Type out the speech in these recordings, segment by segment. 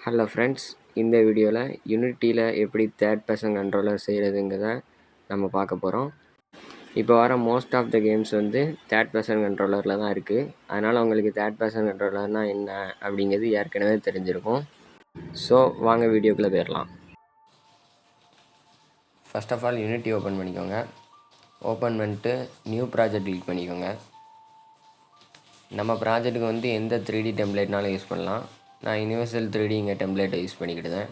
Hello friends, இந்த வீடியோவில் யூனிட்டியில் எப்படி தேர்ட் பர்சன் கண்ட்ரோலர் செய்கிறதுங்கிறத நம்ம பார்க்க போகிறோம். இப்போ வர மோஸ்ட் ஆஃப் த கேம்ஸ் வந்து தேர்ட் பர்சன் கண்ட்ரோலரில் தான் இருக்குது. அதனால் உங்களுக்கு தேர்ட் பர்சன் கண்ட்ரோலர்னால் என்ன அப்படிங்கிறது ஏற்கனவே தெரிஞ்சிருக்கும். ஸோ வாங்க வீடியோக்குள்ளே போயிடலாம். First of all Unity open பண்ணிக்கோங்க. ஓப்பன் பண்ணிட்டு நியூ ப்ராஜெக்ட் கிளிக் பண்ணிக்கோங்க. நம்ம ப்ராஜெக்ட்டுக்கு வந்து எந்த 3D டெம்ப்ளேட்னாலும் யூஸ் பண்ணலாம். நான் யூனிவர்சல் 3Dங்க டெம்ப்ளேட்டை யூஸ் பண்ணிக்கிட்டேன்.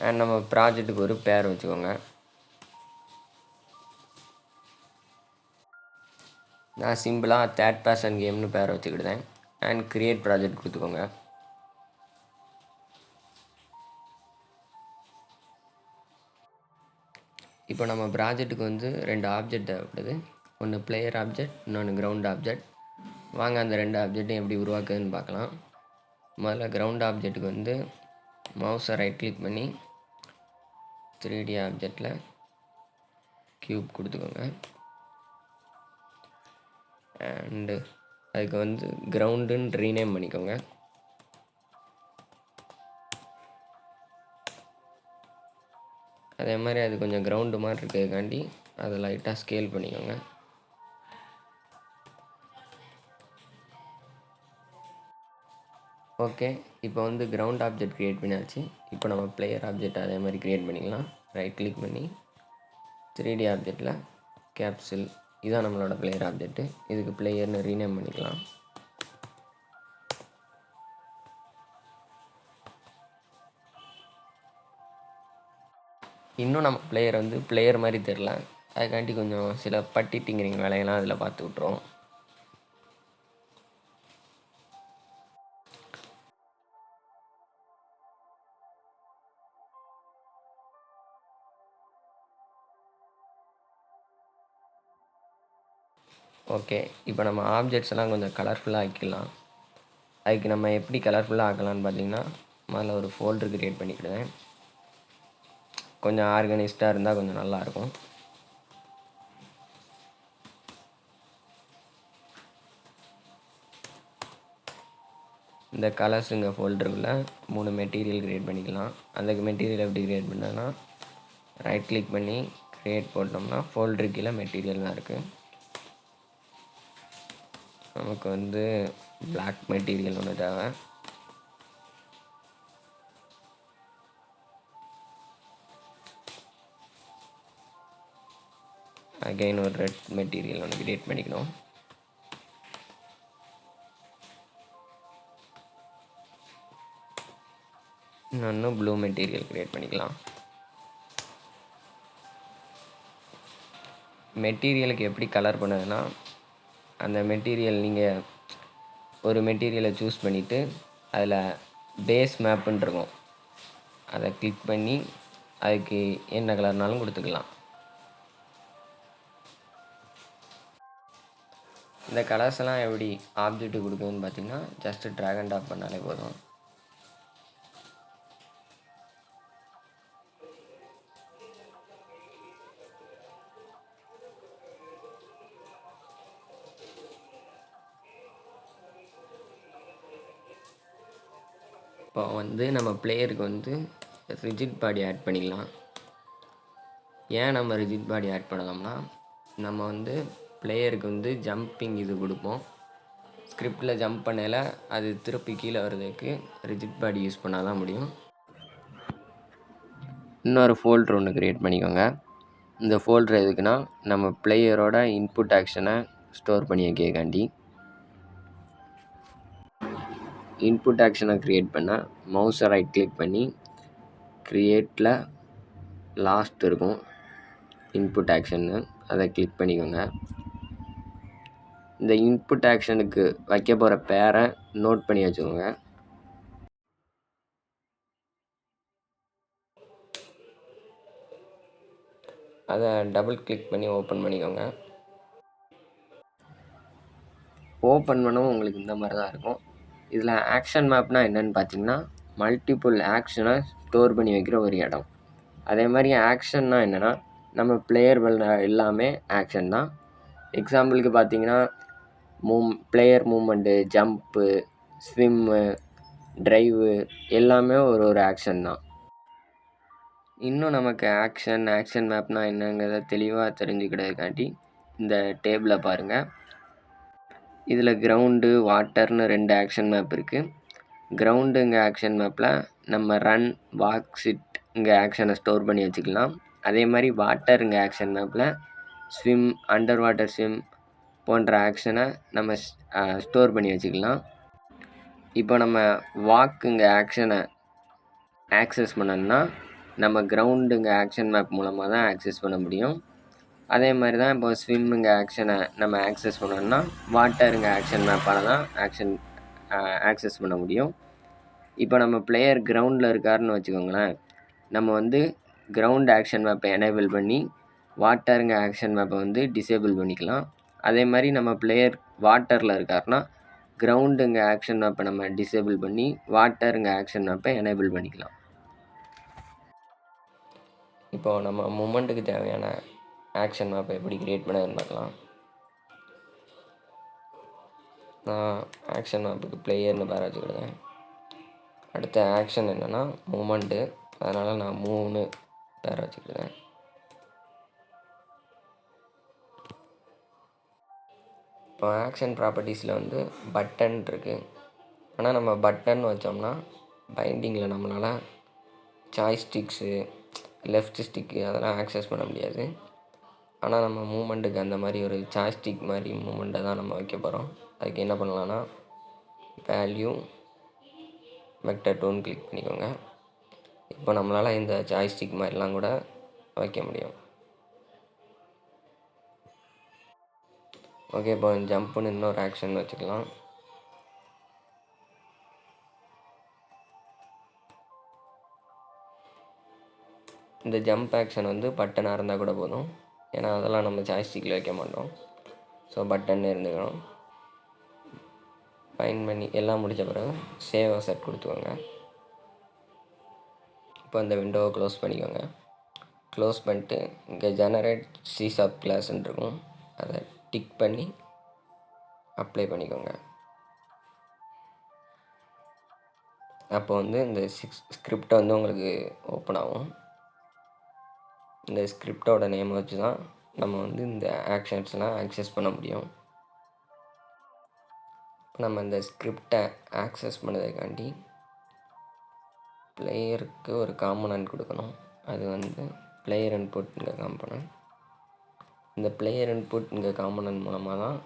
அண்ட் நம்ம ப்ராஜெக்ட்டுக்கு ஒரு பேர் வச்சுக்கோங்க. நான் சிம்பிளாக தேர்ட் பர்சன் கேம்னு பேர் வச்சுக்கிட்டேன். அண்ட் கிரியேட் ப்ராஜெக்ட் கொடுத்துக்கோங்க. இப்போ நம்ம ப்ராஜெக்ட்டுக்கு வந்து 2 ஆப்ஜெக்ட் தேவைப்படுது. ஒன்று பிளேயர் ஆப்ஜெக்ட், இன்னொன்று கிரவுண்ட் ஆப்ஜெக்ட். வாங்க அந்த 2 ஆப்ஜெக்ட்டையும் எப்படி உருவாக்குதுன்னு பார்க்கலாம். முதல்ல கிரவுண்ட் ஆப்ஜெக்ட்டுக்கு வந்து மவுஸை ரைட் கிளிக் பண்ணி 3D ஆப்ஜெக்டில் க்யூப் கொடுத்துக்கோங்க. அண்டு அதுக்கு வந்து கிரவுண்டுன்னு ரீநேம் பண்ணிக்கோங்க. அதே மாதிரி அது கொஞ்சம் கிரவுண்டு மாதிரி இருக்கிறதுக்காண்டி அதை லைட்டாக ஸ்கேல் பண்ணிக்கோங்க. ஓகே, இப்போ வந்து கிரவுண்ட் ஆப்ஜெக்ட் க்ரியேட் பண்ணியாச்சு. இப்போ நம்ம பிளேயர் ஆப்ஜெக்ட் அதே மாதிரி க்ரியேட் பண்ணிக்கலாம். ரைட் கிளிக் பண்ணி 3D ஆப்ஜெக்டில் கேப்சூல், இதுதான் நம்மளோட பிளேயர் ஆப்ஜெக்ட்டு. இதுக்கு பிளேயர்னு ரீநேம் பண்ணிக்கலாம். இன்னும் நம்ம பிளேயர் வந்து பிளேயர் மாதிரி தெரில, அதுக்காண்டி கொஞ்சம் சில பட்டி டிங்கரிங் வேலையெல்லாம் அதில் பார்த்து விட்ருவோம். ஓகே, இப்போ நம்ம ஆப்ஜெக்ட்ஸ் எல்லாம் கொஞ்சம் கலர்ஃபுல்லாக ஆக்கிடலாம். அதுக்கு நம்ம எப்படி கலர்ஃபுல்லாக ஆக்கலான்னு பார்த்தீங்கன்னா, முதல்ல ஒரு ஃபோல்டர் க்ரியேட் பண்ணிக்கிடுவேன். கொஞ்சம் ஆர்கனைஸ்டாக இருந்தால் கொஞ்சம் நல்லாயிருக்கும். இந்த கலர்ஸுங்க ஃபோல்டருக்குள்ளே 3 மெட்டீரியல் க்ரியேட் பண்ணிக்கலாம். அந்த மெட்டீரியல் எப்படி க்ரியேட் பண்ணோன்னா, ரைட் கிளிக் பண்ணி க்ரியேட் போட்டோம்னா ஃபோல்டரு கீழே மெட்டீரியல் தான் இருக்குது. நமக்கு வந்து பிளாக் மெட்டீரியல் ஒன்று தேவை. அகைன் ஒரு ரெட் மெட்டீரியல் ஒன்று க்ரியேட் பண்ணிக்கணும். இன்னொன்று ப்ளூ மெட்டீரியல் க்ரியேட் பண்ணிக்கலாம். மெட்டீரியலுக்கு எப்படி கலர் பண்ணுதுன்னா, அந்த மெட்டீரியல் நீங்கள் ஒரு மெட்டீரியலை சூஸ் பண்ணிவிட்டு அதில் பேஸ் மேப்புன்னு இருக்கும், அதை கிளிக் பண்ணி அதுக்கு என்ன கலர்னாலும் கொடுத்துக்கலாம். இந்த கலர்ஸ் எல்லாம் எப்படி ஆப்ஜெக்ட் கொடுக்குதுன்னு பார்த்தீங்கன்னா, ஜஸ்ட்டு ட்ராக் அண்ட் ட்ராப் பண்ணாலே போதும். இப்போ வந்து நம்ம பிளேயருக்கு வந்து ரிஜிட் பாடி ஆட் பண்ணிக்கலாம். ஏன் நம்ம ரிஜிட் பாடி ஆட் பண்ணலாம்னா, நம்ம வந்து பிளேயருக்கு வந்து ஜம்பிங் இது கொடுப்போம். ஸ்கிரிப்டில் ஜம்ப் பண்ணல அது திருப்பி கீழே வர்றதுக்கு ரிஜிட் பாடி யூஸ் பண்ணால் தான் முடியும். இன்னொரு ஃபோல்டர் ஒன்று க்ரியேட் பண்ணிக்கோங்க. இந்த ஃபோல்டர் எதுக்குன்னா, நம்ம பிளேயரோட இன்புட் ஆக்ஷனை ஸ்டோர் பண்ணி வைக்கக்காண்டி. இன்புட் ஆக்ஷனை க்ரியேட் பண்ண மவுஸை ரைட் கிளிக் பண்ணி க்ரியேட்டில் லாஸ்ட் இருக்கும் இன்புட் ஆக்ஷன்னு, அதை கிளிக் பண்ணிக்கோங்க. இந்த இன்புட் ஆக்ஷனுக்கு வைக்க போகிற பேரை நோட் பண்ணி வச்சுக்கோங்க. அதை டபுள் கிளிக் பண்ணி ஓப்பன் பண்ணிக்கோங்க. ஓப்பன் பண்ணவும் உங்களுக்கு இந்த மாதிரி தான் இருக்கும். இதில் ஆக்ஷன் மேப்னா என்னென்னு பார்த்தீங்கன்னா, மல்டிபிள் ஆக்ஷனை ஸ்டோர் பண்ணி வைக்கிற ஒரு இடம். அதே மாதிரி ஆக்ஷன்னா என்னென்னா, நம்ம பிளேயர் எல்லாமே ஆக்ஷன் தான். எக்ஸாம்பிளுக்கு பார்த்தீங்கன்னா, player movement, jump, swim, drive எல்லாமே ஒரு ஆக்ஷன் தான். இன்னும் நமக்கு ஆக்ஷன் மேப்னா என்னங்கிறத தெளிவாக தெரிஞ்சுக்கிறதுக்காண்டி இந்த டேபிளை பாருங்கள். இதில் கிரவுண்டு வாட்டர்னு 2 ஆக்ஷன் மேப் இருக்குது. கிரவுண்டுங்க ஆக்ஷன் மேப்பில் நம்ம ரன், வாக், சிட் இங்கே ஆக்ஷனை ஸ்டோர் பண்ணி வச்சுக்கலாம். அதே மாதிரி வாட்டருங்க ஆக்ஷன் மேப்பில் ஸ்விம், அண்டர் வாட்டர் ஸ்விம் போன்ற ஆக்ஷனை நம்ம ஸ்டோர் பண்ணி வச்சுக்கலாம். இப்போ நம்ம வாக்குங்க ஆக்ஷனை ஆக்சஸ் பண்ணணும்னா நம்ம கிரவுண்டுங்க ஆக்ஷன் மேப் மூலமாக தான் ஆக்சஸ் பண்ண முடியும். அதே மாதிரி தான் இப்போ ஸ்விம்முங்க ஆக்ஷனை நம்ம ஆக்சஸ் பண்ணோம்னா வாட்டருங்க ஆக்ஷன் மேப்பால் தான் ஆக்சஸ் பண்ண முடியும். இப்போ நம்ம பிளேயர் கிரவுண்டில் இருக்காருன்னு வச்சுக்கோங்களேன், நம்ம வந்து கிரவுண்ட் ஆக்ஷன் மேப்பை எனேபிள் பண்ணி வாட்டருங்க ஆக்ஷன் மேப்பை வந்து டிசேபிள் பண்ணிக்கலாம். அதே மாதிரி நம்ம பிளேயர் வாட்டரில் இருக்காருன்னா கிரவுண்டுங்க ஆக்ஷன் மேப்பை நம்ம டிசேபிள் பண்ணி வாட்டருங்க ஆக்ஷன் மேப்பை எனேபிள் பண்ணிக்கலாம். இப்போது நம்ம மூமெண்ட்டுக்கு தேவையான ஆக்ஷன் மேப்பை எப்படி க்ரியேட் பண்ணதுன்னு பார்க்கலாம். நான் ஆக்ஷன் மேப்புக்கு பிளேயர்னு பேர் வச்சுக்கிடுவேன். அடுத்த ஆக்ஷன் என்னென்னா மூமெண்ட்டு, அதனால் நான் 3 பேர் வச்சுக்கிடுவேன். இப்போ ஆக்ஷன் ப்ராப்பர்ட்டிஸில் வந்து பட்டன் இருக்குது. ஆனால் நம்ம பட்டன் வச்சோம்னா பைண்டிங்கில் நம்மளால் ஜாய்ஸ்டிக்ஸு, லெஃப்ட் ஸ்டிக்கு அதெல்லாம் ஆக்சஸ் பண்ண முடியாது. ஆனால் நம்ம மூமெண்ட்டுக்கு அந்த மாதிரி ஒரு ஜாய்ஸ்டிக் மாதிரி மூமெண்ட்டை தான் நம்ம வைக்க போகிறோம். அதுக்கு என்ன பண்ணலான்னா வேல்யூ வெக்டர் டூன்னு கிளிக் பண்ணிக்கோங்க. இப்போ நம்மளால் இந்த ஜாய்ஸ்டிக் மாதிரிலாம் கூட வைக்க முடியும். ஓகே, இப்போ ஜம்ப்புன்னு இன்னொரு ஆக்ஷன் வச்சுக்கலாம். இந்த ஜம்ப் ஆக்ஷன் வந்து பட்டனாக இருந்தால் கூட போதும், ஏன்னா அதெல்லாம் நம்ம ஜாய்ஸ்டிக்கில் வைக்க மாட்டோம். ஸோ பட்டன் இருந்துக்கணும். ஃபைன் பண்ணி எல்லாம் முடித்த பிறகு சேவ் செட் கொடுத்துக்கோங்க. இப்போ இந்த விண்டோவை க்ளோஸ் பண்ணிக்கோங்க. க்ளோஸ் பண்ணிட்டு இங்கே ஜெனரேட் சி சப் கிளாஸ்ன்னு இருக்கும், அதை டிக் பண்ணி அப்ளை பண்ணிக்கோங்க. அப்போ வந்து இந்த ஸ்கிரிப்டை வந்து உங்களுக்கு ஓப்பன் ஆகும். இந்த ஸ்கிரிப்டோட நேம் வச்சு தான் நம்ம வந்து இந்த ஆக்ஷன்ஸ்லாம் ஆக்சஸ் பண்ண முடியும். நம்ம இந்த ஸ்கிரிப்டை ஆக்சஸ் பண்ணதுக்காண்டி பிளேயருக்கு ஒரு காம்பனன்ட் கொடுக்கணும். அது வந்து பிளேயர் இன்புட்ங்கிற காம்பனன்ட். இந்த பிளேயர் இன்புட்ங்கிற காம்பனன்ட் மூலமாக தான்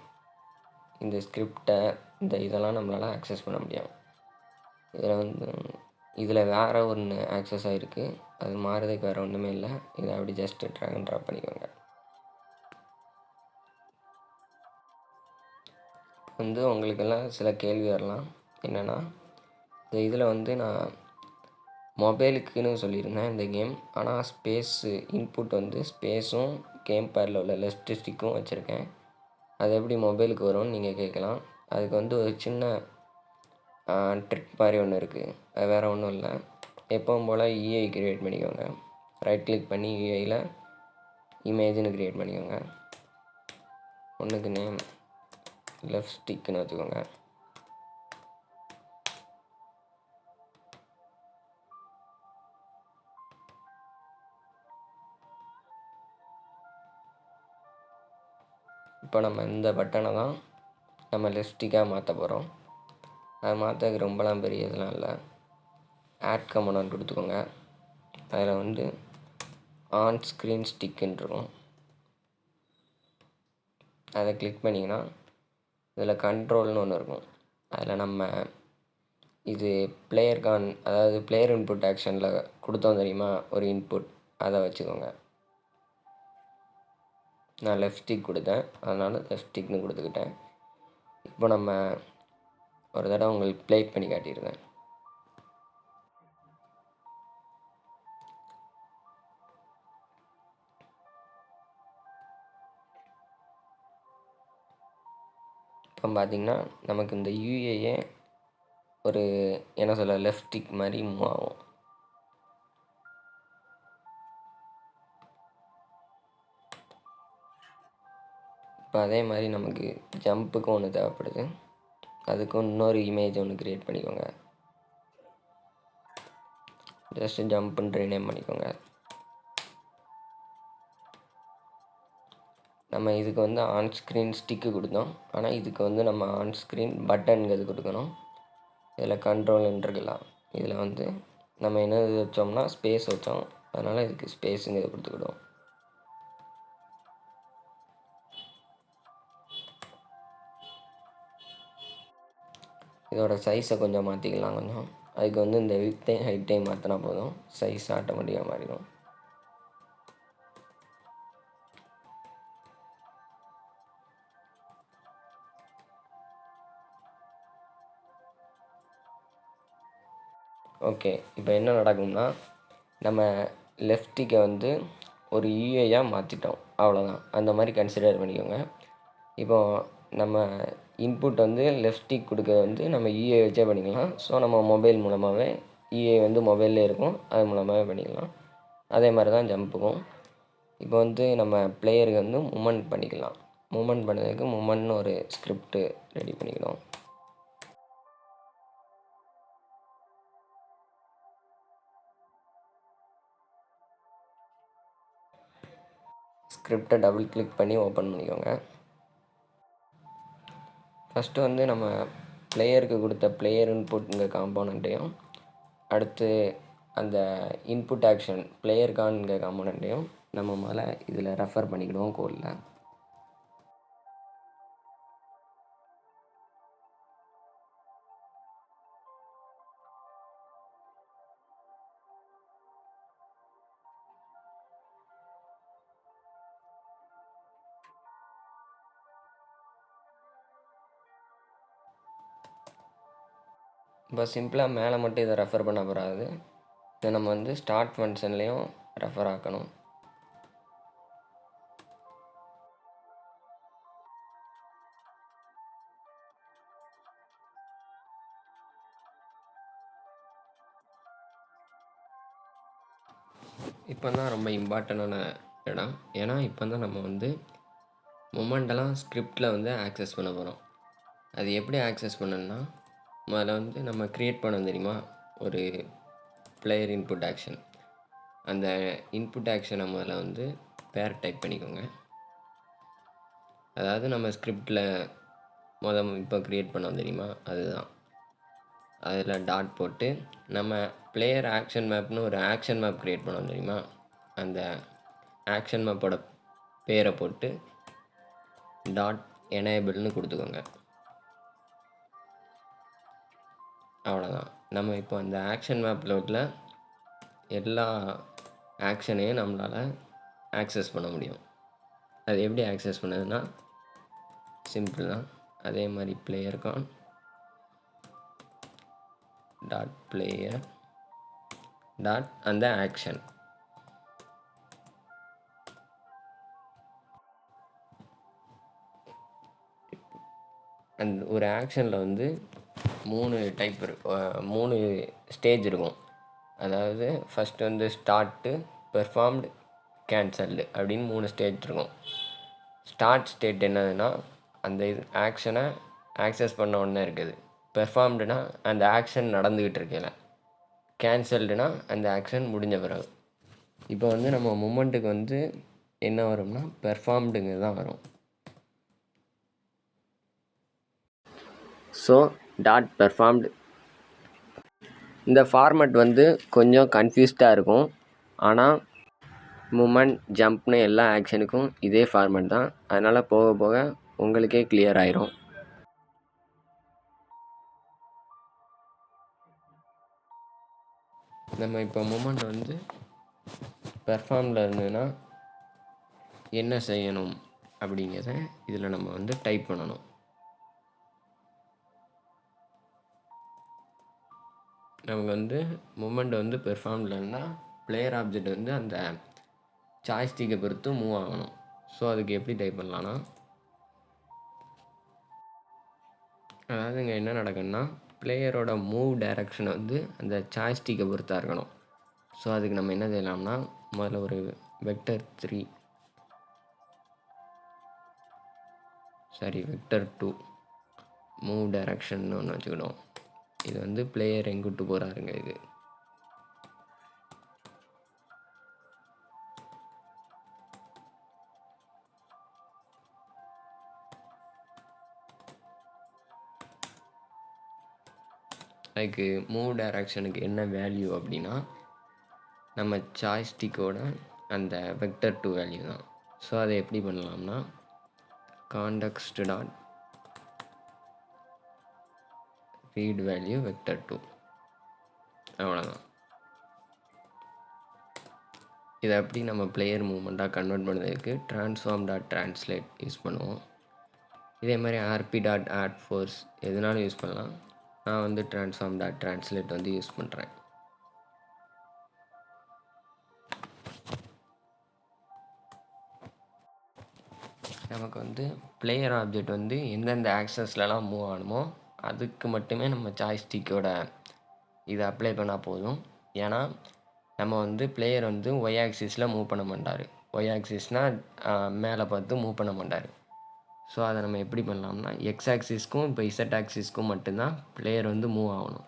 இந்த ஸ்கிரிப்டை இதெல்லாம் நம்மளால் ஆக்சஸ் பண்ண முடியும். இதில் வேறு ஒன்று ஆக்சஸ் ஆகிருக்கு, அது மாறுறதுக்கு வேறு ஒன்றுமே இல்லை. இதை அப்படி ஜஸ்ட் ட்ராக் அண்ட் ட்ராப் பண்ணிக்கோங்க. வந்து உங்களுக்கெல்லாம் சில கேள்வி வரலாம். என்னென்னா இதில் வந்து நான் மொபைலுக்குன்னு சொல்லியிருந்தேன் இந்த கேம், ஆனால் ஸ்பேஸு இன்புட் வந்து ஸ்பேஸும் கேம் பேடில் உள்ள லெஃப்ட் ஸ்டிக்கும் வச்சுருக்கேன். அது எப்படி மொபைலுக்கு வரும்னு நீங்கள் கேட்கலாம். அதுக்கு வந்து ஒரு சின்ன ட்ரிக் மாதிரி ஒன்று இருக்குது. அது வேறு ஒன்றும் இல்லை. எப்பவும் போல் இஐ க்ரியேட் பண்ணிக்கோங்க. ரைட் கிளிக் பண்ணி இஐயில் இமேஜ்னு க்ரியேட் பண்ணிக்கோங்க. ஒன்றுக்கு நேம் லெஃப்ட் ஸ்டிக்குன்னு வச்சுக்கோங்க. இப்போ நம்ம இந்த பட்டனை தான் நம்ம லெஃப்ட் ஸ்டிக்காக மாற்ற போகிறோம். அது மாற்றதுக்கு ரொம்பலாம் பெரிய இதெல்லாம் இல்லை. ஆட் கமாண்ட் கொடுத்துக்கோங்க. அதில் வந்து ஆன் ஸ்க்ரீன் ஸ்டிக்குன்னு இருக்கும், அதை கிளிக் பண்ணிங்கன்னா இதில் கண்ட்ரோல்னு ஒன்று இருக்கும். அதில் நம்ம இது அதாவது பிளேயர் இன்புட் ஆக்ஷனில் கொடுத்தோம் தெரியுமா ஒரு இன்புட், அதை வச்சுக்கோங்க. நான் லெஃப்ட் ஸ்டிக் கொடுத்தேன், அதனால் லெஃப்ட் ஸ்டிக்னு கொடுத்துக்கிட்டேன். இப்போ நம்ம ஒரு தடவை உங்களுக்கு ப்ளே பண்ணி காட்டியிருந்தேன். இப்போ பார்த்திங்கன்னா நமக்கு இந்த யூஏஏ ஒரு என்ன சொல்ல லெஃப்ட் ஸ்டிக் மாதிரி மூவ் ஆகும். இப்போ அதே மாதிரி நமக்கு ஜம்ப்புக்கும் ஒன்று தேவைப்படுது. அதுக்கும் இன்னொரு இமேஜ் ஒன்று க்ரியேட் பண்ணிக்கோங்க. ஜஸ்ட்டு ஜம்ப்னு ரீநேம் பண்ணிக்கோங்க. நம்ம இதுக்கு வந்து ஆன் ஸ்க்ரீன் ஸ்டிக்கு கொடுத்தோம், ஆனால் இதுக்கு வந்து நம்ம ஆன் ஸ்க்ரீன் பட்டன்கிறது கொடுக்கணும். இதில் கண்ட்ரோல்னு இருக்குல்ல, இதில் வந்து நம்ம என்ன இது வச்சோம்னா ஸ்பேஸ் வச்சோம், அதனால் இதுக்கு ஸ்பேஸுங்கிறது கொடுத்துக்கிடுவோம். இதோட சைஸை கொஞ்சம் மாற்றிக்கலாம் கொஞ்சம். அதுக்கு வந்து இந்த வித்தையும் ஹைட்டையும் மாற்றினா போதும், சைஸ் ஆட்டோமேட்டிக்காக மாறிடும். ஓகே, இப்போ என்ன நடக்கும்னா நம்ம லெஃப்ட் ஸ்டிக்கை வந்து ஒரு யூஏயாக மாற்றிட்டோம், அவ்வளோதான். அந்த மாதிரி கன்சிடர் பண்ணிக்கோங்க. இப்போது நம்ம இன்புட் வந்து லெஃப்ட் ஸ்டிக் கொடுக்க வந்து நம்ம யூஏ வச்சே பண்ணிக்கலாம். ஸோ நம்ம மொபைல் மூலமாகவே யூஏ வந்து மொபைல்லே இருக்கும், அது மூலமாகவே பண்ணிக்கலாம். அதே மாதிரி தான் ஜம்புக்கும். இப்போ வந்து நம்ம பிளேயருக்கு வந்து மூமெண்ட் பண்ணிக்கலாம். மூமெண்ட் பண்ணதுக்கு மூமெண்ட்னு ஒரு ஸ்கிரிப்ட் ரெடி பண்ணிக்கணும். ஸ்கிரிப்டை டபுள் கிளிக் பண்ணி ஓப்பன் பண்ணிக்கோங்க. ஃபஸ்ட்டு வந்து நம்ம பிளேயருக்கு கொடுத்த பிளேயர் இன்புட்ங்கிற காம்போனண்ட்டையும், அடுத்து அந்த இன்புட் ஆக்ஷன் பிளேயர் கான்ங்கிற காம்போனண்ட்டையும் நம்ம முதல்ல இதில் ரெஃபர் பண்ணிக்கிடுவோம் கோடில். இப்போ சிம்பிளாக மேலே மட்டும் இதை ரெஃபர் பண்ண போகாது, இதை நம்ம வந்து ஸ்டார்ட் ஃபங்க்ஷன்லேயும் ரெஃபர் ஆக்கணும். இப்போ தான் ரொம்ப இம்பார்ட்டண்டான இடம். ஏன்னா இப்போ தான் நம்ம வந்து மொமெண்டெல்லாம் ஸ்கிரிப்டில் வந்து ஆக்சஸ் பண்ண போகிறோம். அது எப்படி ஆக்சஸ் பண்ணணும்னா, முதல்ல வந்து நம்ம க்ரியேட் பண்ண தெரியுமா ஒரு பிளேயர் இன்புட் ஆக்ஷன், அந்த இன்புட் ஆக்ஷனை முதல்ல வந்து பேர் டைப் பண்ணிக்கோங்க. அதாவது நம்ம ஸ்கிரிப்டில் இப்போ க்ரியேட் பண்ணோம் தெரியுமா, அதுதான். அதில் டாட் போட்டு நம்ம பிளேயர் ஆக்ஷன் மேப்னு ஒரு ஆக்ஷன் மேப் க்ரியேட் பண்ணோம் தெரியுமா, அந்த ஆக்ஷன் மேப்போட பேரை போட்டு டாட் எனேபிள்னு கொடுத்துக்கோங்க. அவ்வளோதான். நம்ம இப்போ அந்த ஆக்ஷன் மேப்பில் உள்ள எல்லா ஆக்ஷனையும் நம்மளால் ஆக்சஸ் பண்ண முடியும். அது எப்படி ஆக்சஸ் பண்ணதுன்னா சிம்பிள் தான். அதே மாதிரி player con dot player dot அந்த ஆக்ஷன். அந்த ஒரு ஆக்ஷனில் வந்து 3 டைப் இருக்கும், 3 ஸ்டேஜ் இருக்கும். அதாவது ஃபஸ்ட்டு வந்து ஸ்டார்ட்டு, பெர்ஃபார்ம்டு, கேன்சல்டு அப்படின்னு 3 ஸ்டேஜ் இருக்கும். ஸ்டார்ட் ஸ்டேட் என்னதுன்னா அந்த இது ஆக்ஷனை ஆக்சஸ் பண்ண உடனே இருக்குது. பெர்ஃபார்ம்டுனா அந்த ஆக்ஷன் நடந்துக்கிட்டு இருக்கையில. கேன்சல்டுனா அந்த ஆக்ஷன் முடிஞ்ச பிறகு. இப்போ வந்து நம்ம மூமெண்ட்டுக்கு வந்து என்ன வரும்னா பெர்ஃபார்ம்டுங்கிறது தான் வரும். So dot performed. இந்த ஃபார்மேட் வந்து கொஞ்சம் கன்ஃபியூஸ்டாக இருக்கும், ஆனால் மூமெண்ட் ஜம்ப்னு எல்லா ஆக்ஷனுக்கும் இதே ஃபார்மேட் தான். அதனால் போக போக உங்களுக்கே கிளியர் ஆயிரும். நம்ம இப்போ மூமெண்ட் வந்து பெர்ஃபார்மில் இருந்ததுன்னா என்ன செய்யணும் அப்படிங்கிறத இதில் நம்ம வந்து டைப் பண்ணணும். நமக்கு வந்து மூமெண்ட் வந்து பெர்ஃபார்மில் இருந்தால் பிளேயர் ஆப்ஜெக்ட் வந்து அந்த சாய்ஸ்டிக்கை பொறுத்து மூவ் ஆகணும். ஸோ அதுக்கு எப்படி டைப் பண்ணலான்னா, அதாவது இங்கே என்ன நடக்குன்னா பிளேயரோட மூவ் டைரக்ஷனை வந்து அந்த சாய்ஸ்டிக்கை பொறுத்தா இருக்கணும். ஸோ அதுக்கு நம்ம என்ன செய்யலாம்னா முதல்ல ஒரு வெக்டர் 2 மூவ் டைரக்ஷன் ஒன்று வச்சுக்கிடும். இது வந்து பிளேயர் எங்கிட்டு போகிறாருங்க இது. அதுக்கு மூவ் டைரக்ஷனுக்கு என்ன வேல்யூ அப்படின்னா நம்ம சாய்ஸ்டிக்கோட அந்த வெக்டர் 2 வேல்யூ தான். ஸோ அதை எப்படி பண்ணலாம்னா context dot read value vector 2 அவ்வளோதான். இதை எப்படி நம்ம பிளேயர் மூவ்மெண்ட்டாக கன்வெர்ட் பண்ணுறதுக்கு ட்ரான்ஸ்ஃபார்ம் டாட் ட்ரான்ஸ்லேட் யூஸ் பண்ணுவோம். இதே மாதிரி ஆர்பி டாட் ஆட் ஃபோர்ஸ் எதுனாலும் யூஸ் பண்ணலாம். நான் வந்து ட்ரான்ஸ்ஃபார்ம் டாட் ட்ரான்ஸ்லேட் வந்து யூஸ் பண்ணுறேன். நமக்கு வந்து பிளேயர் ஆப்ஜெக்ட் வந்து எந்தெந்த ஆக்சஸ்லலாம் மூவ் ஆகணுமோ அதுக்கு மட்டுமே நம்ம சாய்ஸ்டிக்கோட இதை அப்ளை பண்ணால் போதும். ஏன்னா நம்ம வந்து பிளேயர் வந்து ஒய் ஆக்சிஸில் மூவ் பண்ண மாட்டார். ஒய் ஆக்சிஸ்னால் மேலே பார்த்து மூவ் பண்ண மாட்டார். ஸோ அதை நம்ம எப்படி பண்ணலாம்னா எக்ஸ் ஆக்சிஸ்க்கும் இப்போ இசட் ஆக்சிஸ்க்கும் மட்டும்தான் பிளேயர் வந்து மூவ் ஆகணும்.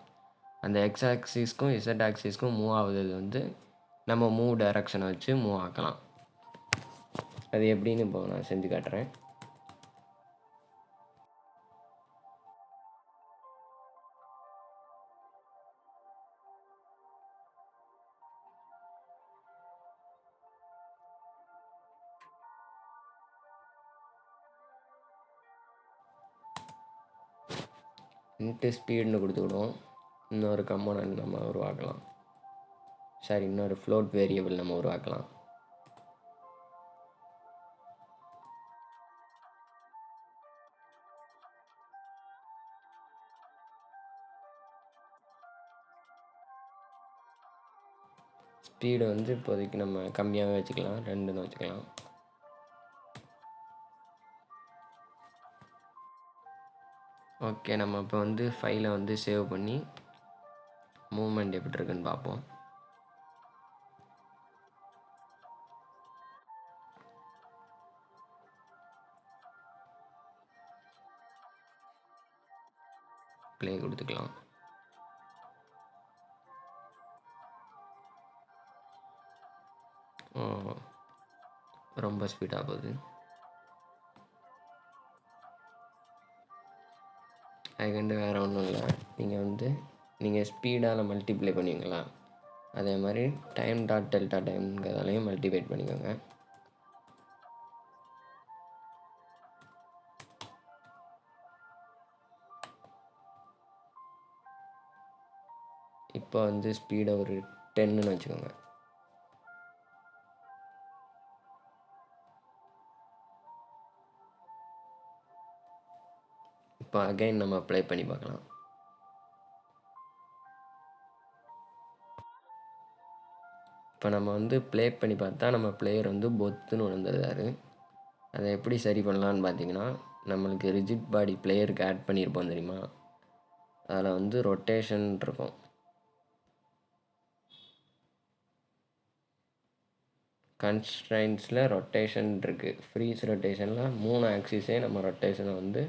அந்த எக்ஸ் ஆக்சிஸ்க்கும் இசட் ஆக்சிஸ்க்கும் மூவ் ஆகுது வந்து நம்ம மூவ் டைரக்ஷனை வச்சு மூவ் ஆக்கலாம். அது எப்படின்னு இப்போ நான் செஞ்சு காட்டுறேன். இன்ட்டு ஸ்பீடுன்னு கொடுத்துக்கிடுவோம். இன்னொரு கம்போனன்ட் நம்ம உருவாக்கலாம். இன்னொரு ஃப்ளோட் வேரியபிள் நம்ம உருவாக்கலாம். ஸ்பீடு வந்து இப்போதைக்கு நம்ம கம்மியாகவே வச்சுக்கலாம், 2ன்னு வச்சுக்கலாம். ஓகே, நம்ம இப்போ வந்து ஃபைலை வந்து சேவ் பண்ணி மூவ்மெண்ட் எப்படி இருக்குன்னு பார்ப்போம். ப்ளே கொடுத்துக்கலாம். ரொம்ப ஸ்பீடாக போகுது. அதுக்கு வேறு ஒன்றும் இல்லை, நீங்கள் ஸ்பீடால் மல்டிப்ளை பண்ணுவீங்களா, அதே மாதிரி டைம் டாட் டெல்டா டைம்ங்கிறதாலையும் மல்டிப்ளை பண்ணிக்கோங்க. இப்போ வந்து ஸ்பீடை ஒரு 10ன்னு வச்சுக்கோங்க. இப்போ அகைன் நம்ம ப்ளே பண்ணி பார்க்கலாம். இப்போ நம்ம வந்து ப்ளே பண்ணி பார்த்தா நம்ம பிளேயர் வந்து பொத்துன்னு விழுந்துருந்தாரு. அதை எப்படி சரி பண்ணலான்னு பார்த்தீங்கன்னா, நம்மளுக்கு ரிஜிட் பாடி பிளேயருக்கு ஆட் பண்ணியிருப்போம் தெரியுமா, அதில் வந்து ரொட்டேஷன் இருக்கும். கன்ஸ்ட்ரைன்ஸில் ரொட்டேஷன் இருக்குது. ஃப்ரீஸ் ரொட்டேஷனில் 3 ஆக்சிஸே நம்ம ரொட்டேஷனை வந்து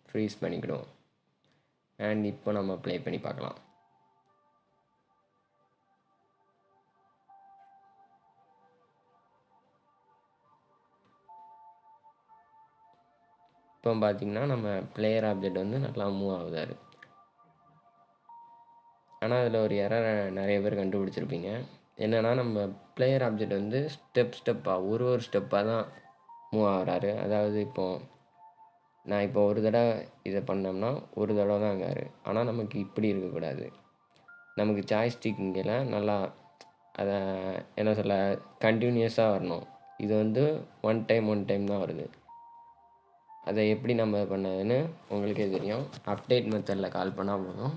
ஃப்ரீஸ் பண்ணிக்கிடுவோம். அண்ட் இப்போ நம்ம ப்ளே பண்ணி பார்க்கலாம். இப்போ பார்த்திங்கன்னா நம்ம பிளேயர் ஆப்ஜெக்ட் வந்து நல்லா மூவ் ஆகுதாரு. ஆனால் அதில் ஒரு எரர் நிறைய பேர் கண்டுபிடிச்சிருப்பீங்க. என்னென்னா நம்ம பிளேயர் ஆப்ஜெக்ட் வந்து ஸ்டெப்பாக ஒரு ஸ்டெப்பாக தான் மூவ் ஆகிறாரு. அதாவது நான் இப்போ ஒரு தடவை இதை பண்ணோம்னா ஒரு தடவை தான் இருக்காரு. ஆனால் நமக்கு இப்படி இருக்கக்கூடாது. நமக்கு ஜாய்ஸ்டிக் இங்கே நல்லா அதை என்ன சொல்ல கண்டினியூஸாக வரணும். இது வந்து ஒன் டைம் தான் வருது. அதை எப்படி நம்ம பண்ணதுன்னு உங்களுக்கே தெரியும். அப்டேட் மெத்தடில் கால் பண்ணால் போதும்,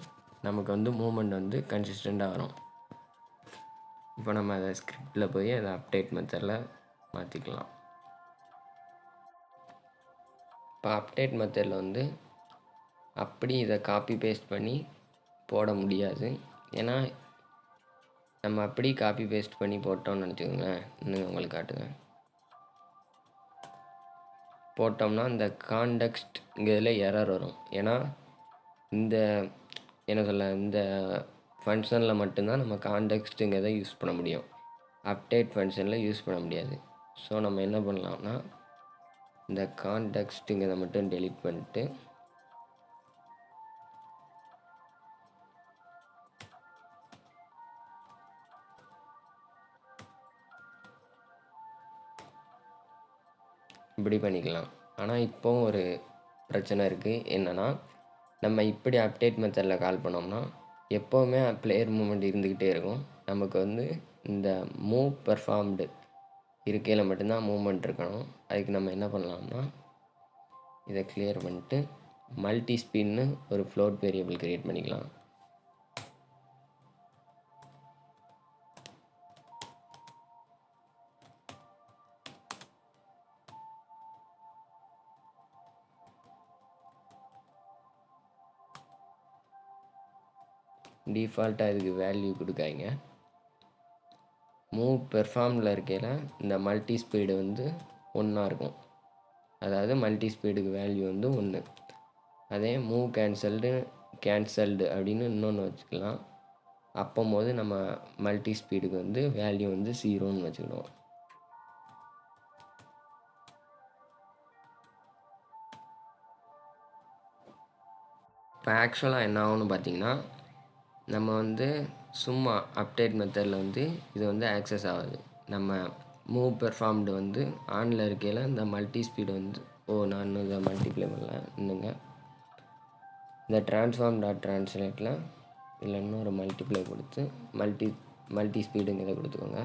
நமக்கு வந்து மூவ்மெண்ட் வந்து கன்சிஸ்டண்ட்டாக வரும். இப்போ நம்ம அதை ஸ்கிரிப்டில் போய் அதை அப்டேட் மெத்தடில் மாற்றிக்கலாம். இப்போ அப்டேட் மெத்தடில் வந்து அப்படி இதை காப்பி பேஸ்ட் பண்ணி போட முடியாது. ஏன்னா நம்ம அப்படி காப்பி பேஸ்ட் பண்ணி போட்டோம்னு நினச்சிக்கோங்களேன். இன்னும் உங்களுக்கு காட்டுவேன். போட்டோம்னா இந்த கான்டெக்ஸ்ட்ங்கிறதுல எரர் வரும். ஏன்னா இந்த என்ன சொல்ல இந்த ஃபங்க்ஷனில் மட்டும்தான் நம்ம கான்டெக்ஸ்ட்டுங்கிறத யூஸ் பண்ண முடியும். அப்டேட் ஃபங்க்ஷனில் யூஸ் பண்ண முடியாது. ஸோ நம்ம என்ன பண்ணலாம்னா இந்த கான்டெக்ஸ்ட்டுங்கிறத மட்டும் டெலீட் பண்ணிட்டு இப்படி பண்ணிக்கலாம். ஆனால் இப்போவும் ஒரு பிரச்சனை இருக்குது. என்னென்னா, நம்ம இப்படி அப்டேட் மெத்தடில் கால் பண்ணோம்னா எப்போவுமே பிளேயர் மூவ்மெண்ட் இருந்துக்கிட்டே இருக்கும். நமக்கு வந்து இந்த மூவ் பெர்ஃபார்ம்டு இருக்கையில் மட்டும்தான் மூவ்மெண்ட் இருக்கணும். அதுக்கு நம்ம என்ன பண்ணலாம்னா, இதை கிளியர் பண்ணிட்டு மல்டி ஸ்பீட்னு ஒரு ஃப்ளோட் வேரியபிள் கிரியேட் பண்ணிக்கலாம். டிஃபால்ட்டாக இதுக்கு வேல்யூ கொடுக்காங்க. மூவ் பெர்ஃபார்மில் இருக்கையில் இந்த மல்டி ஸ்பீடு வந்து 1 இருக்கும். அதாவது மல்டி ஸ்பீடுக்கு வேல்யூ வந்து 1. அதே மூவ் கேன்சல்டு அப்படின்னு இன்னொன்று வச்சுக்கலாம். அப்போது நம்ம மல்டி ஸ்பீடுக்கு வந்து வேல்யூ வந்து 0ன்னு வச்சுக்கிடுவோம். இப்போ ஆக்சுவலாக என்ன ஆகும்னு பார்த்தீங்கன்னா, நம்ம வந்து சும்மா அப்டேட் மெத்தடில் வந்து இது வந்து ஆக்சஸ் ஆகுது. நம்ம மூவ் பெர்ஃபார்ம்டு வந்து ஆனில் இருக்கையில் இந்த மல்டி ஸ்பீடு வந்து நான் இதை மல்டிப்ளை பண்ணல இன்னுங்க. இந்த ட்ரான்ஸ்லேட்டில் இதில் இன்னொரு மல்டிப்ளை கொடுத்து மல்டி ஸ்பீடுங்கிறத கொடுத்துக்கோங்க.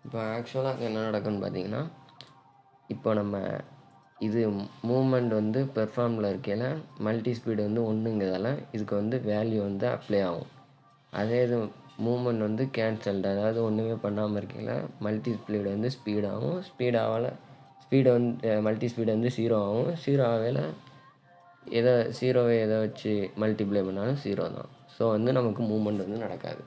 இப்போ ஆக்சுவலாக என்ன நடக்குன்னு பார்த்தீங்கன்னா, இப்போ நம்ம இது மூவ்மெண்ட் வந்து பெர்ஃபார்மில் இருக்கையில் மல்டி ஸ்பீடு வந்து 1ங்கிறதால இதுக்கு வந்து வேல்யூ வந்து அப்ளை ஆகும். அதே இது மூவ்மெண்ட் வந்து கேன்சல்டு, அதாவது ஒன்றுமே பண்ணாமல் இருக்கையில் மல்டி ஸ்பீடு வந்து ஸ்பீடாகும். ஸ்பீடை வந்து மல்டி ஸ்பீடு வந்து 0 ஆகும். 0 ஆகையில் எதை வச்சு மல்டிப்ளை பண்ணாலும் 0 தான். ஸோ வந்து நமக்கு மூவ்மெண்ட் வந்து நடக்காது.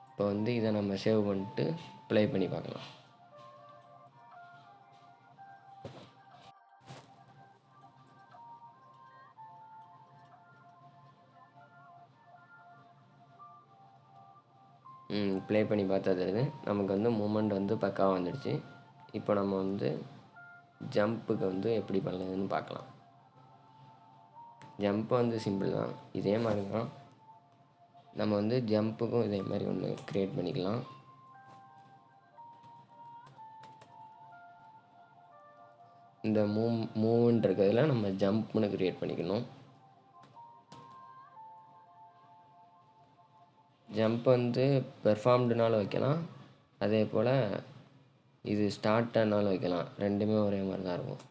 இப்போ வந்து இதை நம்ம சேவ் பண்ணிட்டு ப்ளே பண்ணி பார்க்கலாம். ப்ளே பண்ணி பார்த்தா தெரியுது நமக்கு வந்து மூமெண்ட் வந்து பக்காவாக வந்துடுச்சு. இப்போ நம்ம வந்து ஜம்ப்புக்கு வந்து எப்படி பண்ணதுன்னு பார்க்கலாம். ஜம்ப் வந்து சிம்பிள் தான். இதே மாதிரி தான் நம்ம வந்து ஜம்ப்புக்கும் இதே மாதிரி ஒன்று க்ரியேட் பண்ணிக்கலாம். இந்த மூவ்ன்றதுல நம்ம ஜம்ப்னு க்ரியேட் பண்ணிக்கணும். ஜம்ப் வந்து பெர்ஃபார்ம்டுனாலும் வைக்கலாம், அதே போல் இது ஸ்டார்டர்னாலும் வைக்கலாம். ரெண்டுமே ஒரே மாதிரி தான் இருக்கும்.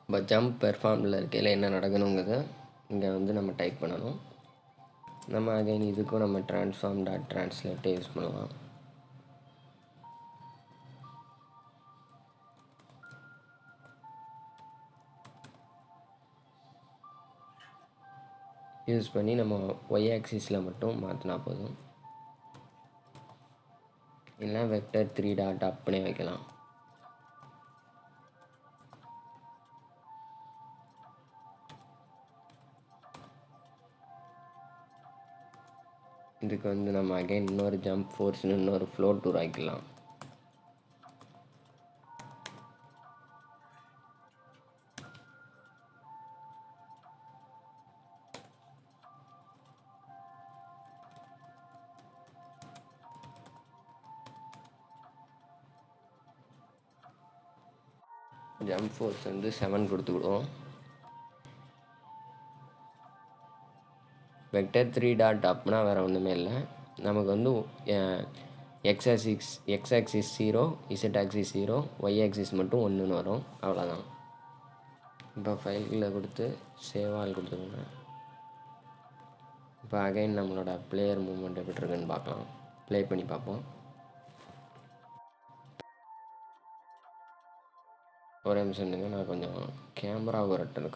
இப்போ ஜம்ப் பெர்ஃபார்மில் இருக்கையில் என்ன நடக்கணுங்கிறத இங்கே வந்து நம்ம டைப் பண்ணணும். நம்ம அகைன் இதுக்கும் நம்ம transform.translate யூஸ் பண்ணலாம். யூஸ் பண்ணி நம்ம ஒய் ஆக்சிஸில் மட்டும் மாற்றினா போதும். இல்லைனா வெக்டர் 3 டாட் அப்னே வைக்கலாம். இதுக்கு வந்து நம்ம அகைன் இன்னொரு ஜம்ப் ஃபோர்ஸ்னு இன்னொரு ஃப்ளோட் உருவாக்கிக்கலாம். ஜம்ப் ஃபோர்ஸ் வந்து 7 கொடுத்துக்கிடுவோம். வெக்டர் 3 டாட் அப்னா வேறு ஒன்றுமே இல்லை. நமக்கு வந்து X axis 0, Z axis 0, Y axis மட்டும் 1ன்னு வரும். அவ்வளோதான். இப்போ ஃபைலில் கொடுத்து சேவ் ஆல் கொடுத்துருங்க. இப்போ அகைன் நம்மளோட பிளேயர் மூவ்மெண்ட் எப்படி இருக்குன்னு பார்க்கலாம். ப்ளே பண்ணி பார்ப்போம். ஒரே நிமிஷம் இருந்துங்க, நான் கொஞ்சம் கேமரா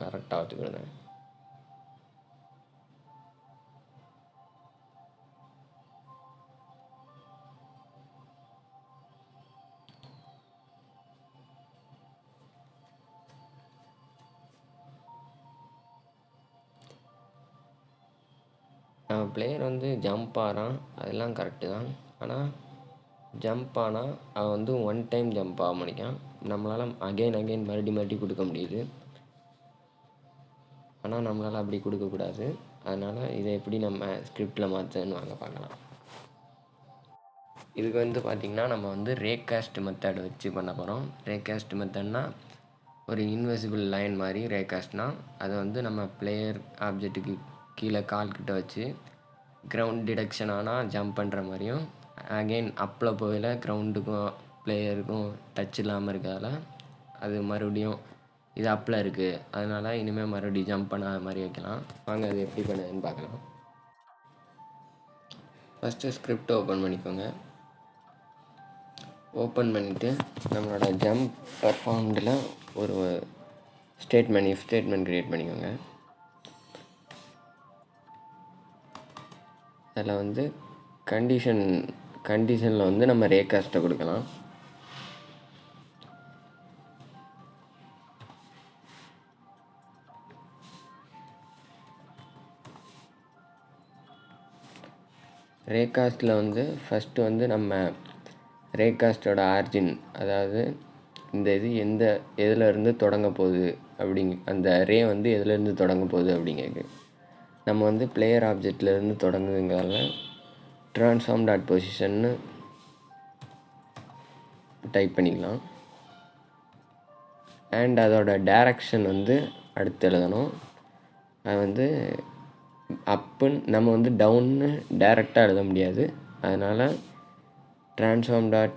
கரெக்டாக வச்சுக்கிடுங்க. பிளேயர் வந்து ஜம்ப் ஆகிறான், அதெல்லாம் கரெக்டு தான். ஆனால் ஜம்ப் ஆனால் அவன் வந்து ஒன் டைம் ஜம்ப் ஆக மாட்டேங்கான். நம்மளால் அகைன் மறுபடி கொடுக்க முடியுது. ஆனால் நம்மளால் அப்படி கொடுக்கக்கூடாது. அதனால் இதை எப்படி நம்ம ஸ்கிரிப்டில் மாற்றுன்னு வாங்க பார்க்கலாம். இதுக்கு வந்து பார்த்திங்கன்னா நம்ம வந்து ரேகாஸ்ட் மெத்தட் வச்சு பண்ண போகிறோம். ரேகாஸ்ட் மெத்தட்னா ஒரு இன்விசிபிள் லைன் மாதிரி ரேகாஸ்ட்னா அதை வந்து நம்ம பிளேயர் ஆப்ஜெக்ட்டுக்கு கீழே கால்கிட்ட வச்சு கிரவுண்ட் டிடெக்ஷன் ஆனால் ஜம்ப் பண்ணுற மாதிரியும், அகெயின் அப்பில் போயில கிரவுண்டுக்கும் பிளேயருக்கும் டச் இல்லாமல் இருக்கிறதால அது மறுபடியும் இது அப்பில் இருக்குது, அதனால் இனிமேல் மறுபடியும் ஜம்ப் பண்ணாத மாதிரி வைக்கலாம். வாங்க அது எப்படி பண்ணுதுன்னு பார்க்கலாம். ஃபஸ்ட்டு ஸ்கிரிப்ட் ஓப்பன் பண்ணிக்கோங்க. ஓப்பன் பண்ணிவிட்டு நம்மளோட ஜம்ப் பர்ஃபார்ம்டில் ஒரு ஸ்டேட்மெண்ட் இஃப் ஸ்டேட்மெண்ட் க்ரியேட் பண்ணிக்கோங்க. அதில் வந்து கண்டிஷனில் வந்து நம்ம ரேகாஸ்ட்டை கொடுக்கலாம். ரேகாஸ்ட்டில் வந்து ஃபஸ்ட்டு வந்து நம்ம ரேகாஸ்ட்டோட ஆர்ஜின், அதாவது இந்த இது எதுலேருந்து தொடங்க போகுது அந்த ரே வந்து எதுலேருந்து தொடங்க போகுது அப்படிங்கிறது நம்ம வந்து பிளேயர் ஆப்ஜெக்ட்லேருந்து தொடங்குங்கிறதால transform.positionன்னு டைப் பண்ணிக்கலாம். அண்ட் அதோட டைரக்ஷன் வந்து அடுத்து எழுதணும். அது வந்து அப்புன்னு நம்ம வந்து டவுன்னு டைரெக்டாக எழுத முடியாது. அதனால் transform.upன்னு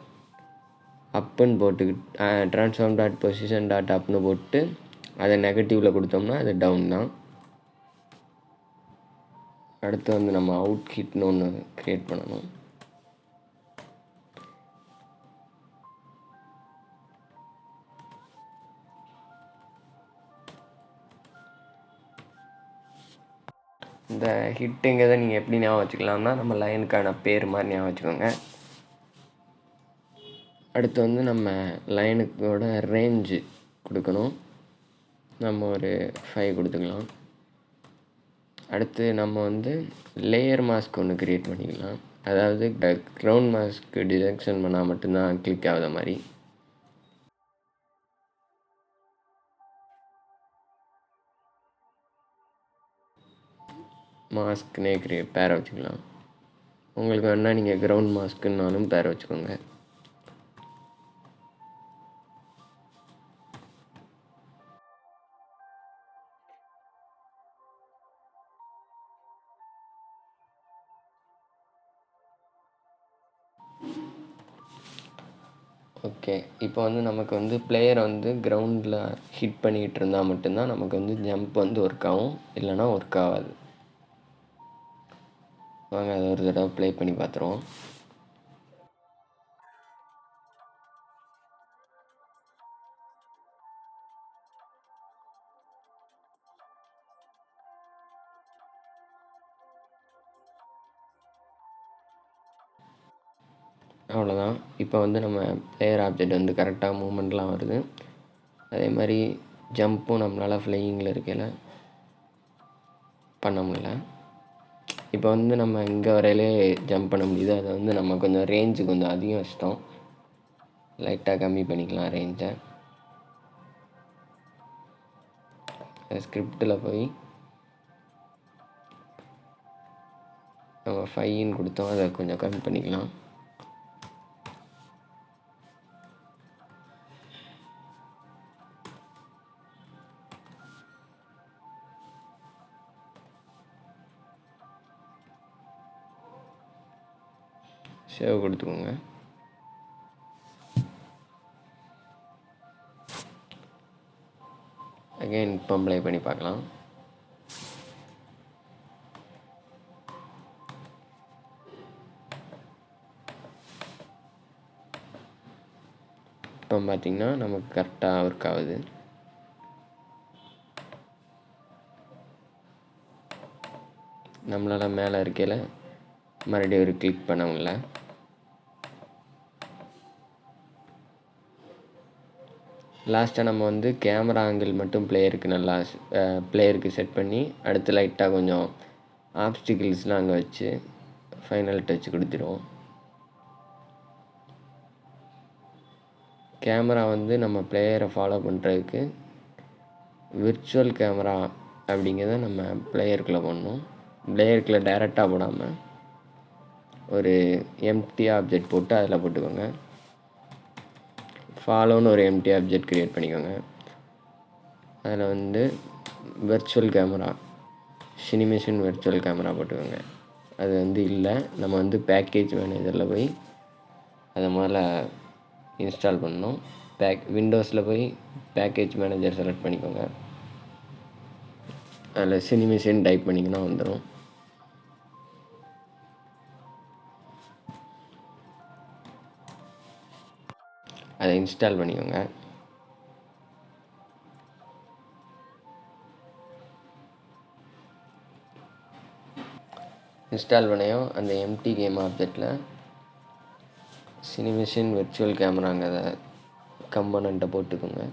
transform.position.upன்னு போட்டு அதை நெகட்டிவில் கொடுத்தோம்னா அது டவுன் தான். அடுத்து வந்து நம்ம அவுட் ஹிட்னு ஒன்று க்ரியேட் பண்ணணும். இந்த ஹிட்டுங்கிறத நீங்கள் எப்படி ஞாபகம் வச்சுக்கலாம்னா நம்ம லைனுக்கான பேர் மாதிரி ஞாபகம் வச்சுக்கோங்க. அடுத்து வந்து நம்ம லைனுக்கோட ரேஞ்சு கொடுக்கணும். நம்ம ஒரு 5 கொடுத்துக்கலாம். அடுத்து நம்ம வந்து லேயர் மாஸ்க் ஒன்று க்ரியேட் பண்ணிக்கலாம். அதாவது கிரவுண்ட் மாஸ்க்கு டிடெக்ஷன் பண்ணால் மட்டும்தான் கிளிக் ஆகுத மாதிரி. மாஸ்க்னே பேரை வச்சுக்கலாம். உங்களுக்கு வேணால் நீங்கள் கிரவுண்ட் மாஸ்க்குன்னாலும் பேரை வச்சுக்கோங்க. ஓகே, இப்போ வந்து நமக்கு வந்து பிளேயர் வந்து கிரவுண்டில் ஹிட் பண்ணிகிட்டு இருந்தால் மட்டும்தான் நமக்கு வந்து ஜம்ப் வந்து ஒர்க் ஆகும், இல்லைனா ஒர்க் ஆகாது. வாங்க அதை ஒரு தடவை ப்ளே பண்ணி பார்த்துருவோம். அவ்வளோதான். இப்போ வந்து நம்ம பிளேயர் ஆப்ஜெக்ட் வந்து கரெக்டாக மூமெண்ட்லாம் வருது. அதே மாதிரி ஜம்ப்பும் நம்மளால் ஃப்ளையிங்கில் இருக்கையில் பண்ண முடியல. இப்போ வந்து நம்ம இங்கே வரையிலே ஜம்ப் பண்ண முடியுது. அதை வந்து நம்ம கொஞ்சம் ரேஞ்சு கொஞ்சம் அதிகம் வச்சிட்டோம். லைட்டாக கம்மி பண்ணிக்கலாம் ரேஞ்சை. ஸ்கிரிப்டில் போய் நம்ம 5ன்னு கொடுத்தோம், அதை கொஞ்சம் கம்மி பண்ணிக்கலாம். சேவ் கொடுத்துக்கோங்க. அகைன் இப்போ ப்ளே பண்ணி பார்க்கலாம். இப்போ பார்த்திங்கன்னா நமக்கு கரெக்டாக ஒர்க் ஆகுது. நம்மளால் மேலே இருக்கையில் மறுபடியும் ஒரு கிளிக் பண்ண முடியல. லாஸ்ட்டாக நம்ம வந்து கேமரா ஆங்கிள் மட்டும் பிளேயருக்கு செட் பண்ணி அடுத்து லைட்டாக கொஞ்சம் ஆப்ஸ்டிக்கிள்ஸ்லாம் அங்கே வச்சு ஃபைனல் டச் கொடுத்துருவோம். கேமரா வந்து நம்ம பிளேயரை ஃபாலோ பண்ணுறதுக்கு விர்ச்சுவல் கேமரா அப்படிங்கிறத நம்ம பிளேயருக்குள்ளே பண்ணணும். பிளேயருக்குள்ளே டைரெக்டாக போடாமல் ஒரு எம்டி ஆப்ஜெக்ட் போட்டு அதில் போட்டுக்கோங்க. ஃபாலோன்னு ஒரு எம்டி ஆப்ஜெக்ட் க்ரியேட் பண்ணிக்கோங்க. அதில் வந்து விர்ச்சுவல் கேமரா சினிமேஷன் விர்ச்சுவல் கேமரா போட்டுக்கோங்க. அது வந்து இல்லை, நம்ம வந்து பேக்கேஜ் மேனேஜரில் போய் அதை முதல்ல இன்ஸ்டால் பண்ணணும். விண்டோஸில் போய் பேக்கேஜ் மேனேஜர் செலக்ட் பண்ணிக்கோங்க. அதில் சினிமேஷன் டைப் பண்ணிங்கன்னா வந்துடும். அதை இன்ஸ்டால் பண்ணிக்கோங்க. இன்ஸ்டால் பண்ணியும் அந்த எம்டி கேம் ஆப்ஜெக்டில் சினிமேஷன் விர்ச்சுவல் கேமராங்கிற காம்போனண்ட்டை போட்டுக்கோங்க.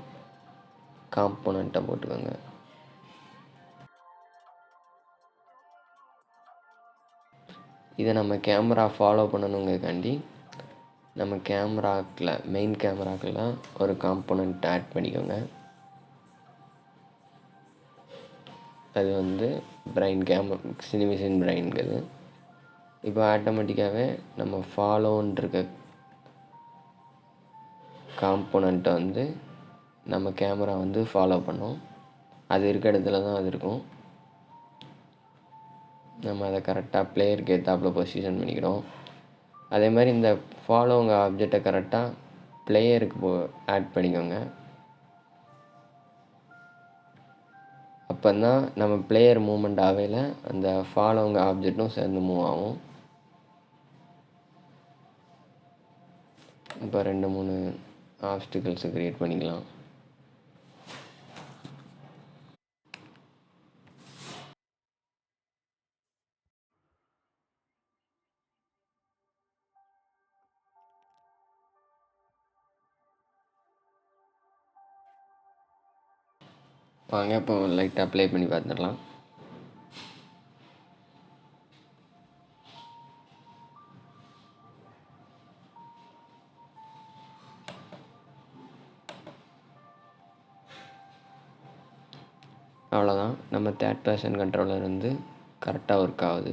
இதை நம்ம கேமரா ஃபாலோ பண்ணணுங்கிறதுக்காண்டி நம்ம மெயின் கேமராக்கெல்லாம் ஒரு காம்போனண்ட் ஆட் பண்ணிக்கோங்க. அது வந்து சினிமேஷன் பிரைன்கிறது. இப்போ ஆட்டோமேட்டிக்காகவே நம்ம ஃபாலோன்னு இருக்க காம்போனண்ட்டை வந்து நம்ம கேமரா வந்து ஃபாலோ பண்ணோம். அது இருக்க இடத்துல தான் அது இருக்கும். நம்ம அதை கரெக்டாக பிளேயருக்கு ஏற்றாப்புல பொசிஷன் பண்ணிக்கிறோம். அதே மாதிரி இந்த ஃபாலோங்க ஆப்ஜெக்டை கரெக்டாக பிளேயருக்கு ஆட் பண்ணிக்கோங்க. அப்போ தான் நம்ம பிளேயர் மூவ்மெண்ட் ஆகையில் அந்த ஃபாலோங்க ஆப்ஜெக்டும் சேர்ந்து மூவ் ஆகும். இப்போ 2-3 ஆப்ஸ்டிக்கல்ஸை க்ரியேட் பண்ணிக்கலாம். வாங்க இப்போ லைட்டாக ப்ளே பண்ணி பார்த்துடலாம். அவ்வளோதான், நம்ம தேர்ட் பர்சன் கண்ட்ரோலர் வந்து கரெக்டாக ஒர்க் ஆகுது.